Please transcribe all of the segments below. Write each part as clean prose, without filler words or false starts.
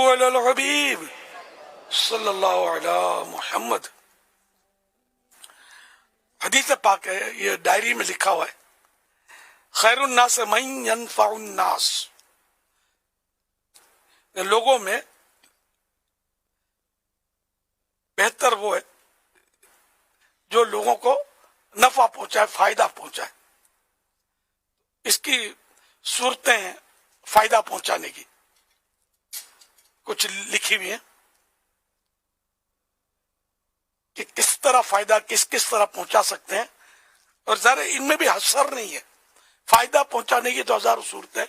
علی الحبیب صلی اللہ علی محمد. حدیث پاک ہے، یہ ڈائری میں لکھا ہوا ہے، خیر الناس من ینفع الناس، لوگوں میں بہتر وہ ہے جو لوگوں کو نفع پہنچائے، فائدہ پہنچائے. اس کی صورتیں ہیں فائدہ پہنچانے کی، کچھ لکھی ہوئی ہیں کہ کس طرح فائدہ کس طرح پہنچا سکتے ہیں. اور ظاہر ان میں بھی حصر نہیں ہے، فائدہ پہنچانے کی تو ہزاروں صورتیں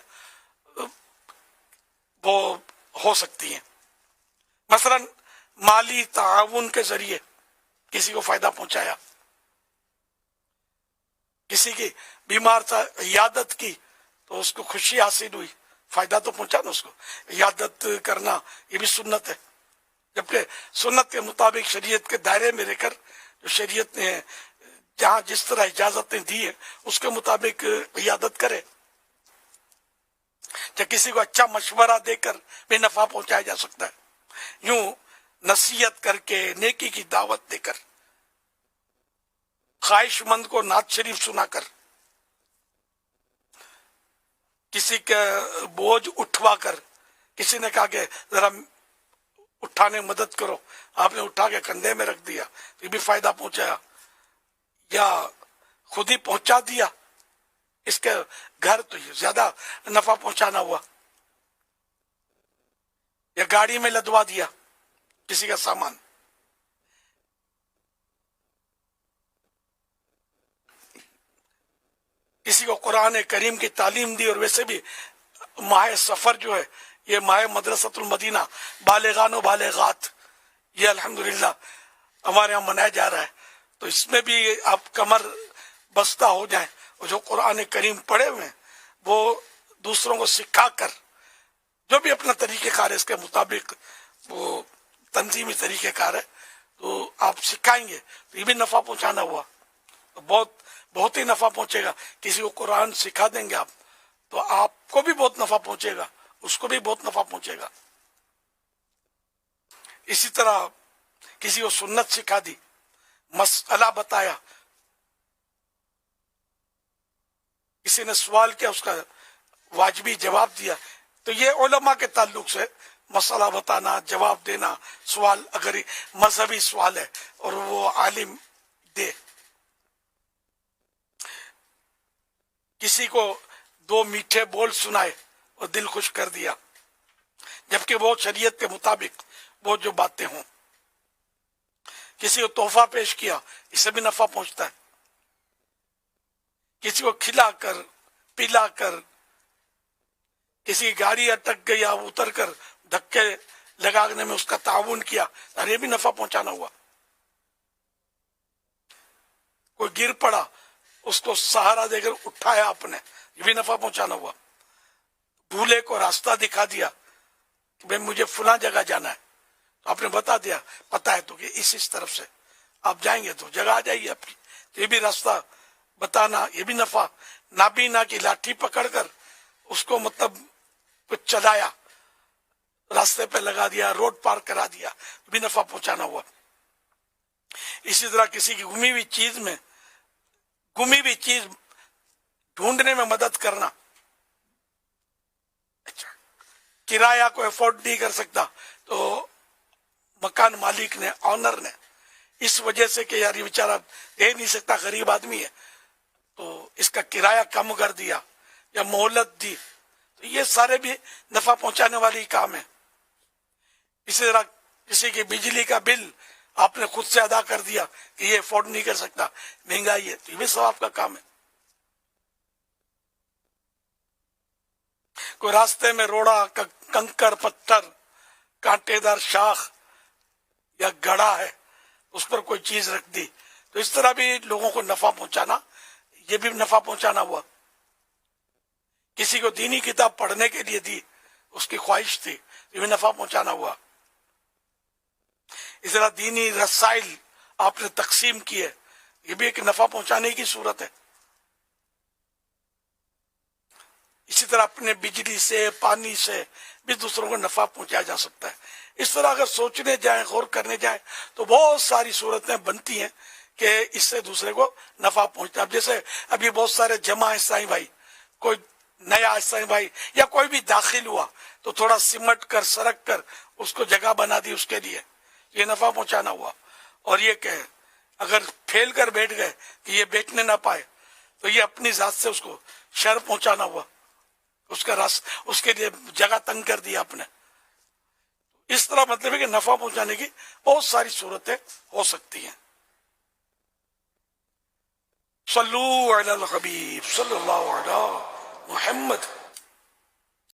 وہ ہو سکتی ہیں. مثلا مالی تعاون کے ذریعے کسی کو فائدہ پہنچایا، کسی کی بیمار تھا عیادت کی تو اس کو خوشی حاصل ہوئی، فائدہ تو پہنچا نا اس کو. عیادت کرنا یہ بھی سنت ہے، جبکہ سنت کے مطابق شریعت کے دائرے میں رہ کر جو شریعت نے جہاں جس طرح اجازتیں دی ہیں اس کے مطابق عیادت کرے. یا کسی کو اچھا مشورہ دے کر بھی نفع پہنچایا جا سکتا ہے، یوں نصیحت کر کے، نیکی کی دعوت دے کر، خواہش مند کو نعت شریف سنا کر، کسی کا بوجھ اٹھوا کر. کسی نے کہا کہ ذرا اٹھانے مدد کرو، آپ نے اٹھا کے کندھے میں رکھ دیا، یہ بھی فائدہ پہنچایا. یا خود ہی پہنچا دیا، اس کے گھر تو یہ زیادہ نفع پہنچانا ہوا. یا گاڑی میں لدوا دیا کسی کا سامان. کسی کو قرآن کریم کی تعلیم دی. اور ویسے بھی ماہ سفر جو ہے یہ ماہ مدرسۃ المدینہ، بالغان و بالغات، یہ الحمدللہ ہمارے یہاں منایا جا رہا ہے. تو اس میں بھی آپ کمر بستہ ہو جائیں اور جو قرآن کریم پڑھے ہوئے ہیں وہ دوسروں کو سکھا کر، جو بھی اپنا طریقہ کار ہے اس کے مطابق وہ تنظیمی طریقہ کار ہے تو آپ سکھائیں گے تو یہ بھی نفع پہنچانا ہوا. بہت ہی نفع پہنچے گا. کسی کو قرآن سکھا دیں گے آپ تو آپ کو بھی بہت نفع پہنچے گا، اس کو بھی بہت نفع پہنچے گا. اسی طرح کسی کو سنت سکھا دی، مسئلہ بتایا، کسی نے سوال کیا اس کا واجبی جواب دیا، تو یہ علماء کے تعلق سے مسئلہ بتانا، جواب دینا، سوال اگر مذہبی سوال ہے اور وہ عالم دے. کسی کو دو میٹھے بول سنائے اور دل خوش کر دیا، جبکہ وہ شریعت کے مطابق وہ جو باتیں ہوں. کسی کو تحفہ پیش کیا، اس سے بھی نفع پہنچتا ہے. کسی کو کھلا کر پلا کر، کسی کی گاڑی اٹک گئی آپ اتر کر دھکے لگانے میں اس کا تعاون کیا، اور یہ بھی نفع پہنچانا ہوا. کوئی گر پڑا اس کو سہارا دے کر اٹھایا آپ نے، یہ بھی نفع پہنچانا ہوا. بھولے کو راستہ دکھا دیا کہ بھائی مجھے فلاں جگہ جانا ہے، تو آپ نے بتا دیا پتہ ہے تو کہ اس طرف سے آپ جائیں گے تو جگہ آ جائیے آپ کی. یہ بھی راستہ بتانا، یہ بھی نفع. نابینا کی لاٹھی پکڑ کر اس کو مطلب کچھ چلایا، راستے پہ لگا دیا، روڈ پار کرا دیا، یہ بھی نفع پہنچانا ہوا. اسی طرح کسی کی گمی ہوئی چیز ڈھونڈنے میں مدد کرنا. اچھا، کرایہ کو افورڈ نہیں کر سکتا تو مکان مالک نے، آنر نے، اس وجہ سے کہ یار یہ بیچارہ دے نہیں سکتا، غریب آدمی ہے، تو اس کا کرایہ کم کر دیا یا مہلت دی، تو یہ سارے بھی نفع پہنچانے والی کام ہے. اسی طرح کسی کی بجلی کا بل آپ نے خود سے ادا کر دیا کہ یہ افورڈ نہیں کر سکتا، مہنگائی ہے، تو یہ بھی ثواب کا کام ہے. کوئی راستے میں روڑا، کنکر پتھر، کانٹے دار شاخ یا گڑھا ہے، اس پر کوئی چیز رکھ دی، تو اس طرح بھی لوگوں کو نفع پہنچانا، یہ بھی نفع پہنچانا ہوا. کسی کو دینی کتاب پڑھنے کے لیے دی، اس کی خواہش تھی، یہ بھی نفع پہنچانا ہوا. اس طرح دینی رسائل آپ نے تقسیم کیے، یہ بھی ایک نفع پہنچانے کی صورت ہے. اسی طرح اپنے بجلی سے، پانی سے بھی دوسروں کو نفع پہنچایا جا سکتا ہے. اس طرح اگر سوچنے جائیں، غور کرنے جائیں تو بہت ساری صورتیں بنتی ہیں کہ اس سے دوسرے کو نفع پہنچتا ہے. جیسے ابھی بہت سارے جمع عیسائی بھائی، کوئی نیا عیسائی بھائی یا کوئی بھی داخل ہوا تو تھوڑا سمٹ کر سرک کر اس کو جگہ بنا دی اس کے لیے، یہ نفع پہنچانا ہوا. اور یہ کہ اگر پھیل کر بیٹھ گئے کہ یہ بیٹھنے نہ پائے تو یہ اپنی ذات سے اس کو شر پہنچانا ہوا، اس کا اس کے لیے جگہ تنگ کر دیا آپ نے. اس طرح مطلب ہے کہ نفع پہنچانے کی بہت ساری صورتیں ہو سکتی ہیں. صلو علی الحبیب صلی اللہ علیہ محمد.